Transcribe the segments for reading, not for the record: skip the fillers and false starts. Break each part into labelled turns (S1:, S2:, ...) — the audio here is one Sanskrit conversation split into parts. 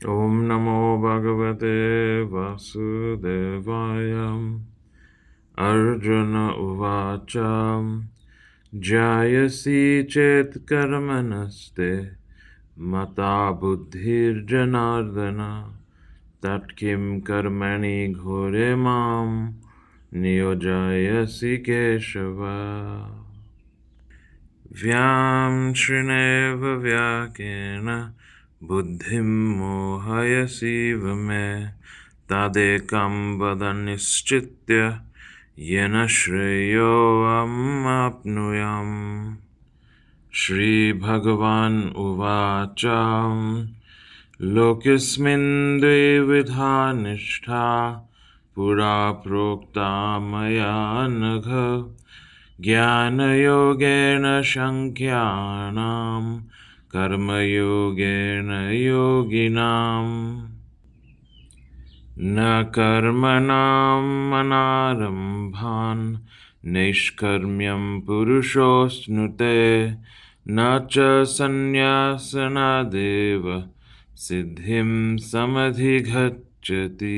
S1: ॐ नमो भगवते वासुदेवाय। अर्जुन उवाच जायसी चेत् कर्मणस्ते मता बुद्धिर्जनार्दन तत्किं कर्मणि घोरे मां नियोजयसि केशव। व्यां व्याकेन बुद्धिं मोहयसीव मे तदेकं वद निश्चित्य येन श्रेयोऽहमाप्नुयाम्। श्रीभगवान् उवाच लोकेऽस्मिन् द्विविधा निष्ठा पुरा प्रोक्ता मया नघ ज्ञानयोगेन सांख्यानां कर्मयोगेन योगिनाम्। न कर्मणाम् अनारम्भान् नैष्कर्म्यं पुरुषोऽश्नुते न च सन्न्यासनादेव सिद्धिं समधिगच्छति।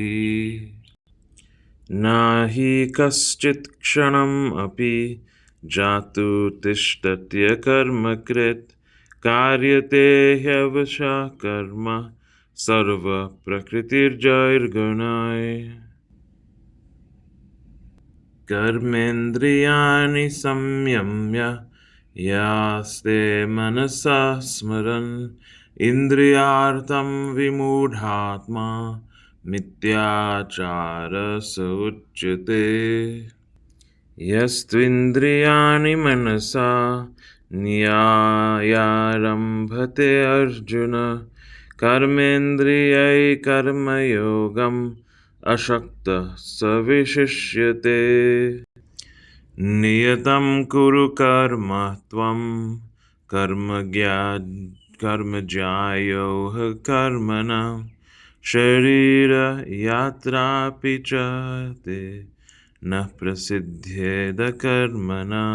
S1: न हि कश्चित् क्षणम् अपि जातु तिष्ठत्य कर्मकृत् कार्यते ह्यवशः कर्म सर्वप्रकृतिर्जैर्गुणैः। कर्मेन्द्रियाणि संयम्य यास्ते मनसा स्मरन् इन्द्रियार्थं विमूढात्मा मिथ्याचार स उच्यते। यस्त्विन्द्रियाणि मनसा नियायारम्भते अर्जुन कर्मेन्द्रियै कर्मयोगम् अशक्तः स विशिष्यते। नियतं कुरु कर्म त्वं कर्म ज्यायो कर्मणा शरीरयात्रापि च ते न प्रसिद्ध्येद कर्मणा।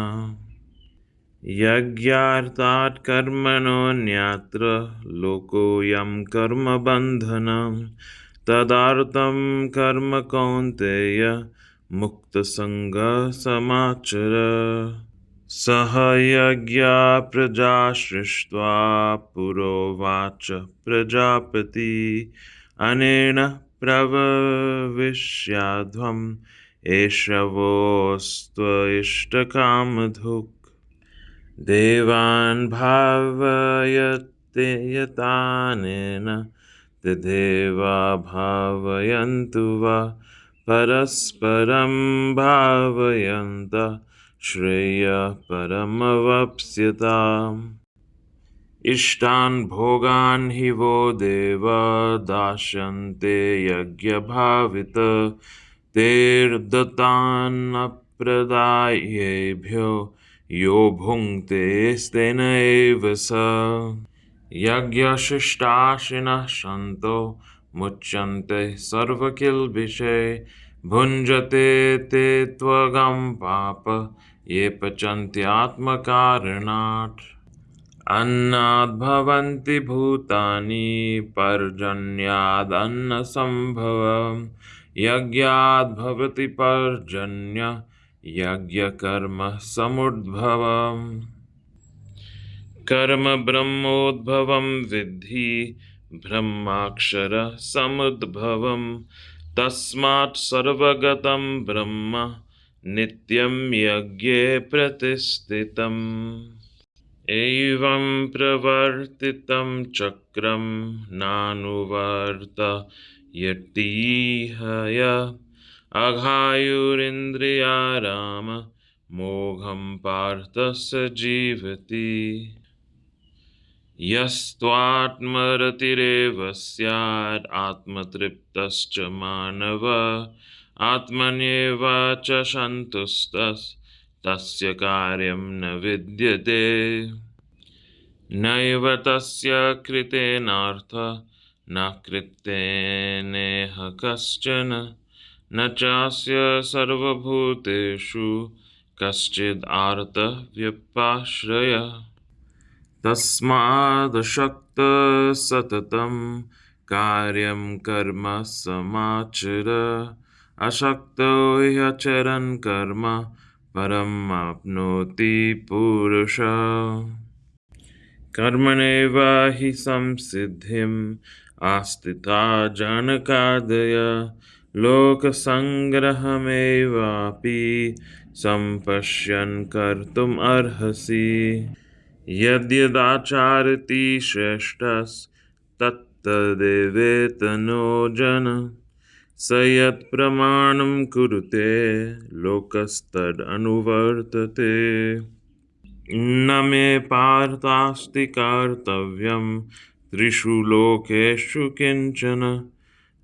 S1: यज्ञार्थात् कर्मणोऽन्यत्र लोकोऽयं कर्मबन्धनं तदर्थं कर्म कौन्तेय मुक्तसङ्गः समाचर। सह यज्ञा प्रजा सृष्ट्वा पुरोवाच प्रजापति अनेन प्रवविष्याध्वम् एषवोऽस्त्वइष्टकामधुक् देवान् भावयते यतानेन तदेवा भावयन्तु वा परस्परं भावयन्तः श्रेयः परमवाप्स्यताम्। इष्टान् भोगान् हि वो देवा दास्यन्ते यज्ञभावित तेर्दत्तान्नप्रदायेभ्यो यो भुङ्क्ते स्तेन एव स। यज्ञशिष्टाशिनः सन्तो मुच्यन्ते सर्वकिल्बिषै भुञ्जते ते त्वगं पाप ये पचन्त्यात्मकारणात्। अन्नाद्भवन्ति भूतानि पर्जन्यादन्नसम्भवम् यज्ञाद्भवति पर्जन्यः यज्ञकर्म समुद्भवम्। कर्म ब्रह्मोद्भवं विद्धि ब्रह्माक्षर समुद्भवम् तस्मात् सर्वगतं ब्रह्म नित्यं यज्ञे प्रतिष्ठितम्। एवं प्रवर्तितं चक्रं नानुवर्तयतीह यः अघायुरिन्द्रियाराम मोघं पार्थ स जीवति। यस्त्वात्मरतिरेव स्यात् आत्मतृप्तश्च मानवः आत्मन्येव च सन्तुष्टस्तस्य कार्यं न विद्यते। नैव तस्य कृतेनार्थः न कृतेनेह कश्चन न चास्य सर्वभूतेषु कश्चिदार्तः व्यपाश्रयः। तस्मादशक्तः सततं कार्यं कर्म समाचर असक्तो ह्यचरन् कर्म परम् आप्नोति पुरुषः कर्मणैव हि संसिद्धिम् आस्थिता जनकादय लोकसङ्ग्रहमेवापि सम्पश्यन् कर्तुम् अर्हसि यद्यदाचरति श्रेष्ठस्तत्तदेवेतनो जन स यत्प्रमाणं कुरुते लोकस्तदनुवर्तते न मे पार्थास्ति कर्तव्यं त्रिषु लोकेषु किंचन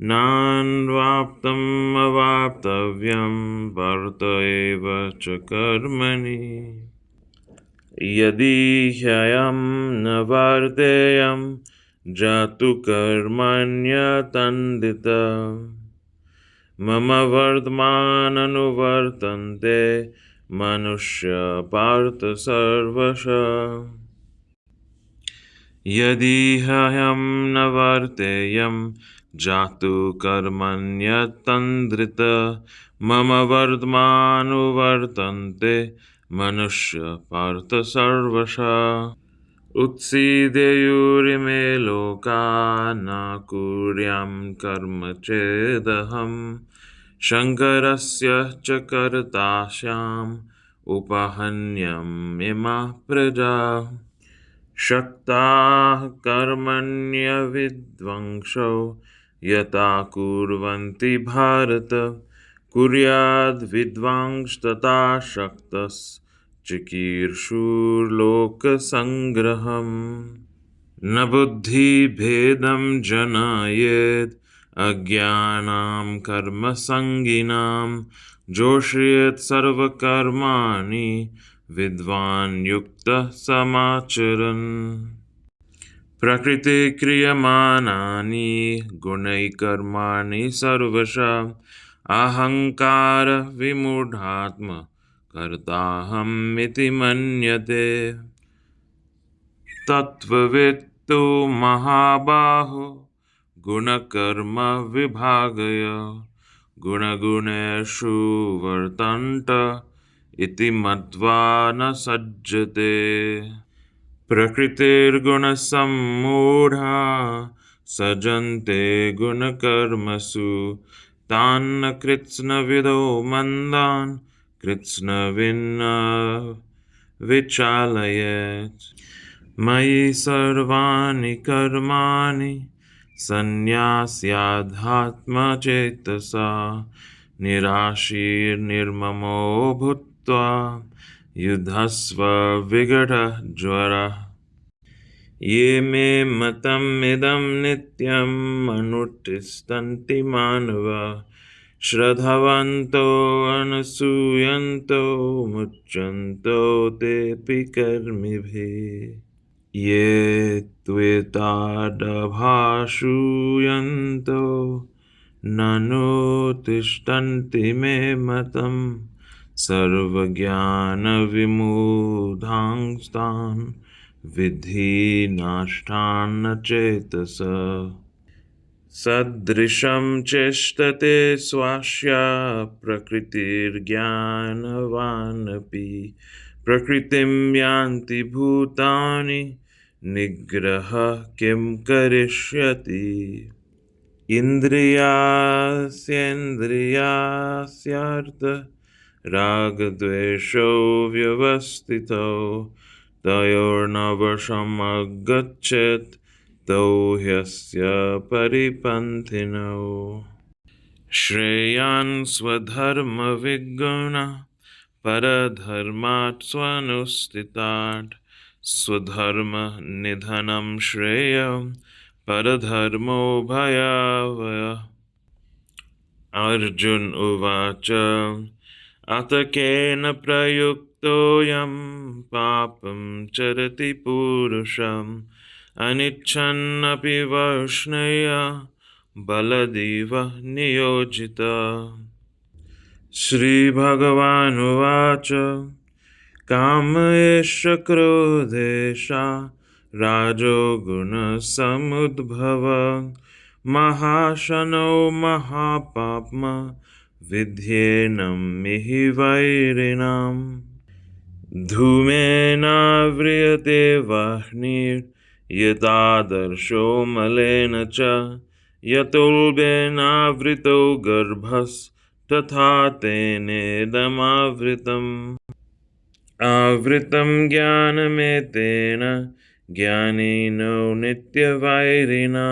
S1: नान्वाप्तम् अवाप्तव्यं वर्त एव च कर्मणि यदि ह्ययं न वर्तेयं जातु कर्मण्यतन्दितः मम वर्तमाननुवर्तन्ते मनुष्य पार्थ सर्वशः यदि ह्यहं न वर्तेयं जातु कर्मण्यतन्द्रितः मम वर्तमानुवर्तन्ते मनुष्य पार्थ सर्वशः उत्सीदेयुरिमे लोका न कुर्यां कर्म चेदहम् शङ्करस्य च कर्तास्याम् उपहन्यमिमाः प्रजाः शक्ताः कर्मण्यविद्वंसो यथा कुर्वन्ति भारत कुर्याद्विद्वांस्तथा शक्तश्चिकीर्षुर्लोकसङ्ग्रहम् न बुद्धिभेदं जनयेत् अज्ञानां कर्मसङ्गिनां जोषयेत् सर्वकर्माणि विद्वान् युक्तः समाचरन् प्रकृतिक्रियमाणानि गुणैकर्माणि सर्वशः अहङ्कार विमूढात्मा कर्ताहमिति मन्यते तत्त्ववित्तु महाबाहो गुणकर्म विभागय गुणगुणेषु वर्तन्त इति मत्वा न सज्जते प्रकृतिर्गुणसम्मूढा सजन्ते गुणकर्मसु तान्न कृत्स्नविदो मन्दान् कृत्स्नविन्न विचालयेत् मयि सर्वाणि कर्माणि सन्न्यास्याध्यात्मचेतसा निराशीर्निर्ममो भूत्वा युधस्व विगतज्वरः ये मे मतमिदं नित्यम् अनुतिष्ठन्ति मानवाः श्रद्धवन्तो अनुसूयन्तो मुच्यन्तो तेऽपि कर्मिभिः ये त्वेतादभाषूयन्तो ननुतिष्ठन्ति मे मतम् सर्वज्ञानविमूढांस्तान् विद्धि नष्टान् चेतसः सदृशं चेष्टते स्वास्या प्रकृतिर्ज्ञानवानपि प्रकृतिं यान्ति भूतानि निग्रहः किं करिष्यति इन्द्रियास्येन्द्रियास्यार्थ रागद्वेषौ व्यवस्थितौ तयोर्नवशमगच्छेत् तौ ह्यस्य परिपन्थिनौ श्रेयान् स्वधर्मविगुणः परधर्मात् स्वनुष्ठितात् स्वधर्मनिधनं श्रेयः परधर्मो भयावहः अर्जुन उवाच अथ केन प्रयुक्तोऽयं पापं चरति पुरुषम् अनिच्छन्नपि वर्ष्णेय बलदिव नियोजितः श्रीभगवानुवाच काम एष क्रोधेश राजोगुणसमुद्भव महाशनो महापाप्मा विध्येनं मिहि वैरिणाम् धूमेनाव्रियते वह्निर्यथादर्शो मलेन च यतोल्बेनावृतो गर्भस्तथा तेनेदमावृतम् आवृतं ज्ञानमेतेन ज्ञानिनो नित्यवैरिणा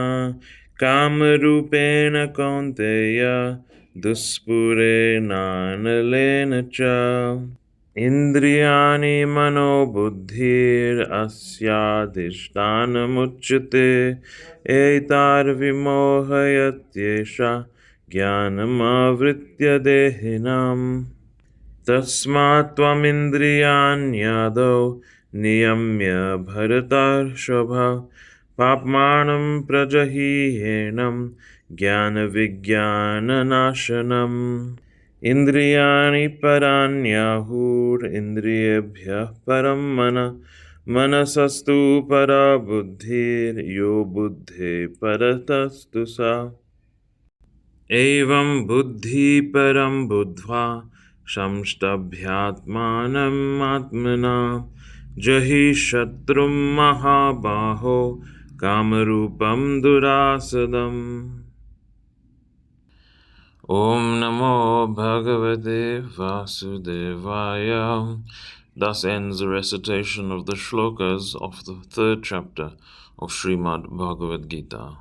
S1: कामरूपेण कौन्तेय दुष्पूरेणानलेन च इन्द्रियाणि मनोबुद्धिरस्याधिष्ठानमुच्यते एतैर्विमोहयत्येषा ज्ञानमावृत्य देहिनाम् तस्मात् त्वमिन्द्रियाण्यादौ नियम्य भरतर्षभ पाप्मानं प्रजह्येनं ज्ञानविज्ञाननाशनम् इन्द्रियाणि पराण्याहुरिन्द्रियेभ्यः परं मनः मनसस्तु परा बुद्धिर्यो बुद्धेः परतस्तु सा एवं बुद्धिः परं बुद्ध्वा संस्तभ्यात्मानम् आत्मना जहि शत्रुं महाबाहो कामरूपं दुरासदम् Om Namo Bhagavate Vasudevaya. Thus ends the recitation of the shlokas of the third chapter of Srimad Bhagavad Gita.